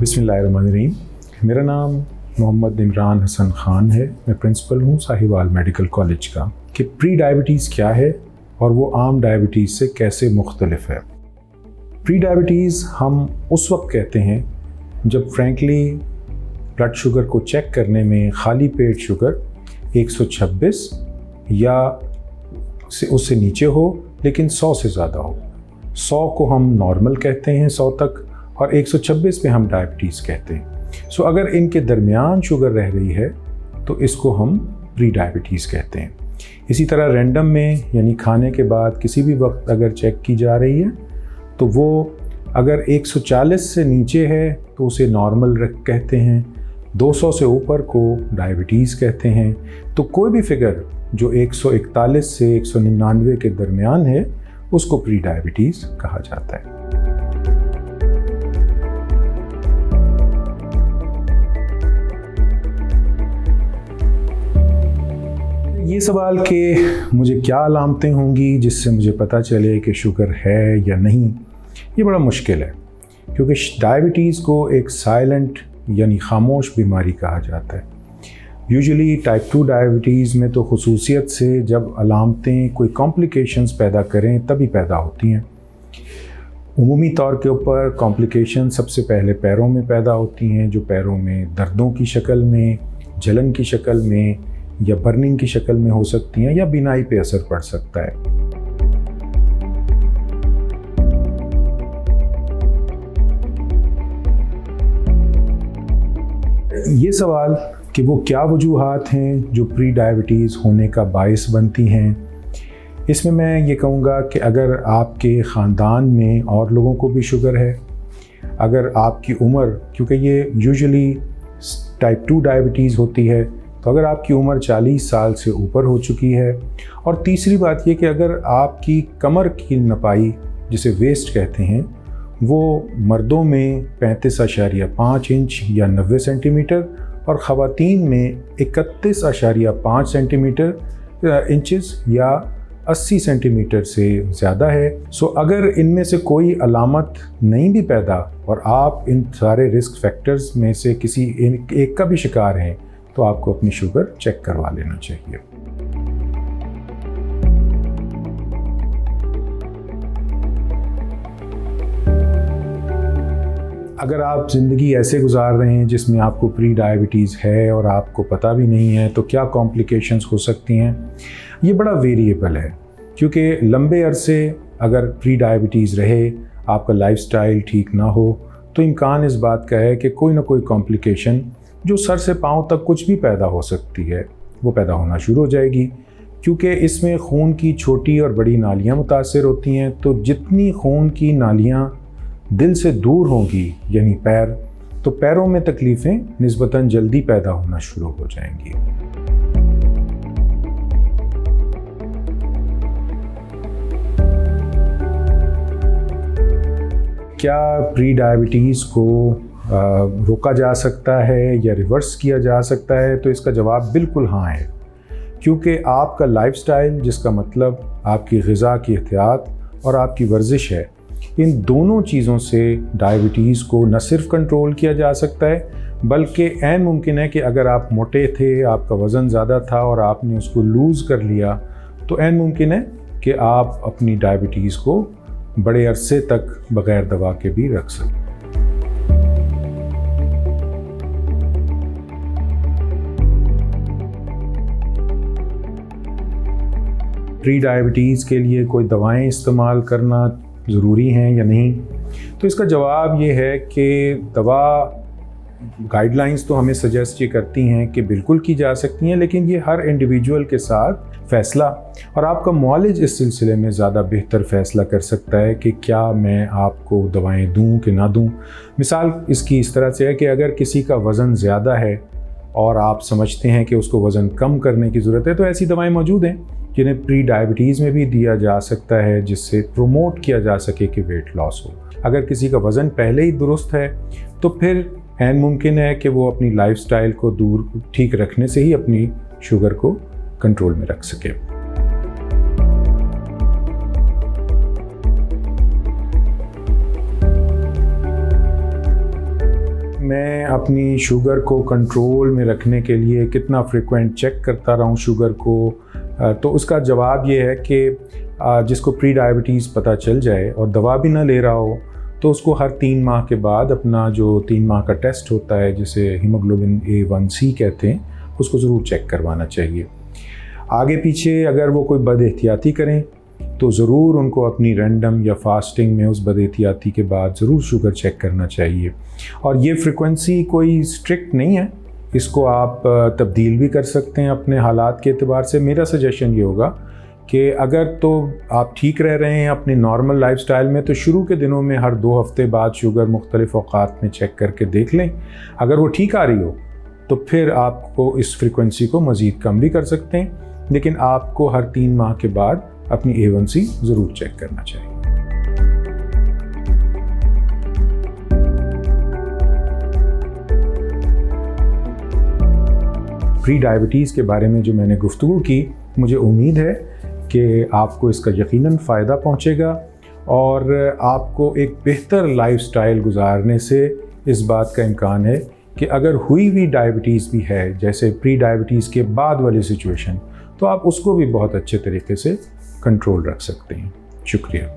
बिस्मिल्लाहिर्रहमानिर्रहीम। मेरा नाम मोहम्मद इमरान हसन ख़ान है। मैं प्रिंसिपल हूँ साहिवाल मेडिकल कॉलेज का। कि प्री डायबिटीज़ क्या है और वो आम डायबिटीज़ से कैसे मुख्तलिफ है। प्री डायबिटीज़ हम उस वक्त कहते हैं जब फ्रैंकली ब्लड शुगर को चेक करने में खाली पेट शुगर 126 या उससे नीचे हो लेकिन 100 से ज़्यादा हो। 100 को हम नॉर्मल कहते हैं 100 तक, और 126 पे हम डायबिटीज़ कहते हैं। सो अगर इनके दरमियान शुगर रह रही है तो इसको हम प्री डायबिटीज़ कहते हैं। इसी तरह रैंडम में यानी खाने के बाद किसी भी वक्त अगर चेक की जा रही है तो वो अगर 140 से नीचे है तो उसे नॉर्मल कहते हैं, 200 से ऊपर को डायबिटीज़ कहते हैं। तो कोई भी फिगर जो 141 से 199 के दरमियान है उसको प्री डायबिटीज़ कहा जाता है। ये सवाल कि मुझे क्या अलामतें होंगी जिससे मुझे पता चले कि शुगर है या नहीं, ये बड़ा मुश्किल है क्योंकि डायबिटीज़ को एक साइलेंट यानी खामोश बीमारी कहा जाता है। यूजुअली टाइप 2 डायबिटीज़ में तो खुसूसियत से जब अलामतें कोई कॉम्प्लिकेशंस पैदा करें तभी पैदा होती हैं। उमूमी तौर के ऊपर कॉम्प्लिकेशन सबसे पहले पैरों में पैदा होती हैं, जो पैरों में दर्दों की शक्ल में, जलन की शक्ल में या बर्निंग की शक्ल में हो सकती हैं, या बीनाई पे असर पड़ सकता है। ये सवाल कि वो क्या वजूहात हैं जो प्री डायबिटीज़ होने का बायस बनती हैं, इसमें मैं ये कहूँगा कि अगर आपके ख़ानदान में और लोगों को भी शुगर है, अगर आपकी उम्र, क्योंकि ये यूजुअली टाइप 2 डायबिटीज़ होती है, तो अगर आपकी उम्र 40 साल से ऊपर हो चुकी है, और तीसरी बात ये कि अगर आपकी कमर की नपाई जिसे वेस्ट कहते हैं वो मर्दों में 35.5 इंच या 90 सेंटीमीटर और ख़वातीन में 31.5 सेंटीमीटर इंचेस या 80 सेंटीमीटर से ज़्यादा है। सो अगर इनमें से कोई अलामत नहीं भी पैदा और आप इन सारे रिस्क फैक्टर्स में से किसी एक का भी शिकार हैं तो आपको अपनी शुगर चेक करवा लेना चाहिए। अगर आप ज़िंदगी ऐसे गुजार रहे हैं जिसमें आपको प्री डायबिटीज़ है और आपको पता भी नहीं है तो क्या कॉम्प्लिकेशंस हो सकती हैं, ये बड़ा वेरिएबल है क्योंकि लंबे अरसे अगर प्री डायबिटीज़ रहे, आपका लाइफस्टाइल ठीक ना हो, तो इम्कान इस बात का है कि कोई ना कोई कॉम्प्लिकेशन जो सर से पाँव तक कुछ भी पैदा हो सकती है वो पैदा होना शुरू हो जाएगी। क्योंकि इसमें खून की छोटी और बड़ी नालियाँ मुतासिर होती हैं, तो जितनी खून की नालियाँ दिल से दूर होंगी यानी पैर, तो पैरों में तकलीफ़ें निस्बतन जल्दी पैदा होना शुरू हो जाएंगी। क्या प्री डायबिटीज़ को रोका जा सकता है या रिवर्स किया जा सकता है? तो इसका जवाब बिल्कुल हाँ है, क्योंकि आपका लाइफस्टाइल, जिसका मतलब आपकी ग़िज़ा की एहतियात और आपकी वर्जिश है, इन दोनों चीज़ों से डायबिटीज़ को न सिर्फ कंट्रोल किया जा सकता है बल्कि ऐन मुमकिन है कि अगर आप मोटे थे, आपका वज़न ज़्यादा था और आपने उसको लूज़ कर लिया, तो ऐन मुमकिन है कि आप अपनी डायबिटीज़ को बड़े अरसे तक बग़ैर दवा के भी रख सकें। प्री डायबिटीज़ के लिए कोई दवाएं इस्तेमाल करना ज़रूरी हैं या नहीं? तो इसका जवाब ये है कि दवा गाइडलाइंस तो हमें सजेस्ट ये करती हैं कि बिल्कुल की जा सकती हैं, लेकिन ये हर इंडिविजुअल के साथ फ़ैसला और आपका मुआलिज इस सिलसिले में ज़्यादा बेहतर फ़ैसला कर सकता है कि क्या मैं आपको दवाएं दूं कि ना दूं। मिसाल इसकी इस तरह से है कि अगर किसी का वज़न ज़्यादा है और आप समझते हैं कि उसको वज़न कम करने की ज़रूरत है, तो ऐसी दवाएं मौजूद हैं जिन्हें प्री डायबिटीज़ में भी दिया जा सकता है, जिससे प्रमोट किया जा सके कि वेट लॉस हो। अगर किसी का वज़न पहले ही दुरुस्त है तो फिर ऐन मुमकिन है कि वो अपनी लाइफस्टाइल को ठीक रखने से ही अपनी शुगर को कंट्रोल में रख सके। मैं अपनी शुगर को कंट्रोल में रखने के लिए कितना फ्रिक्वेंट चेक करता रहूं शुगर को, तो उसका जवाब ये है कि जिसको प्री डायबिटीज़ पता चल जाए और दवा भी ना ले रहा हो, तो उसको हर 3 माह के बाद अपना जो 3 माह का टेस्ट होता है जिसे हीमोग्लोबिन A1C कहते हैं, उसको ज़रूर चेक करवाना चाहिए। आगे पीछे अगर वो कोई बदएहतियाती करें तो ज़रूर उनको अपनी रैंडम या फास्टिंग में उस बदएहतियाती के बाद ज़रूर शुगर चेक करना चाहिए। और ये फ्रिक्वेंसी कोई स्ट्रिक्ट नहीं है, इसको आप तब्दील भी कर सकते हैं अपने हालात के एतबार से। मेरा सजेशन ये होगा कि अगर तो आप ठीक रह रहे हैं अपनी नॉर्मल लाइफस्टाइल में, तो शुरू के दिनों में हर 2 हफ्ते बाद शुगर मुख्तलिफ औक़ात में चेक करके देख लें। अगर वो ठीक आ रही हो तो फिर आपको इस फ्रिक्वेंसी को मज़ीद कम भी कर सकते हैं, लेकिन आपको हर 3 माह के बाद अपनी A1C ज़रूर चेक करना चाहिए। प्री डायबिटीज़ के बारे में जो मैंने गुफ्तगू की, मुझे उम्मीद है कि आपको इसका यकीनन फ़ायदा पहुंचेगा और आपको एक बेहतर लाइफस्टाइल गुजारने से इस बात का इम्कान है कि अगर हुई हुई डायबिटीज़ भी है, जैसे प्री डायबिटीज़ के बाद वाली सिचुएशन, तो आप उसको भी बहुत अच्छे तरीके से कंट्रोल रख सकते हैं। शुक्रिया।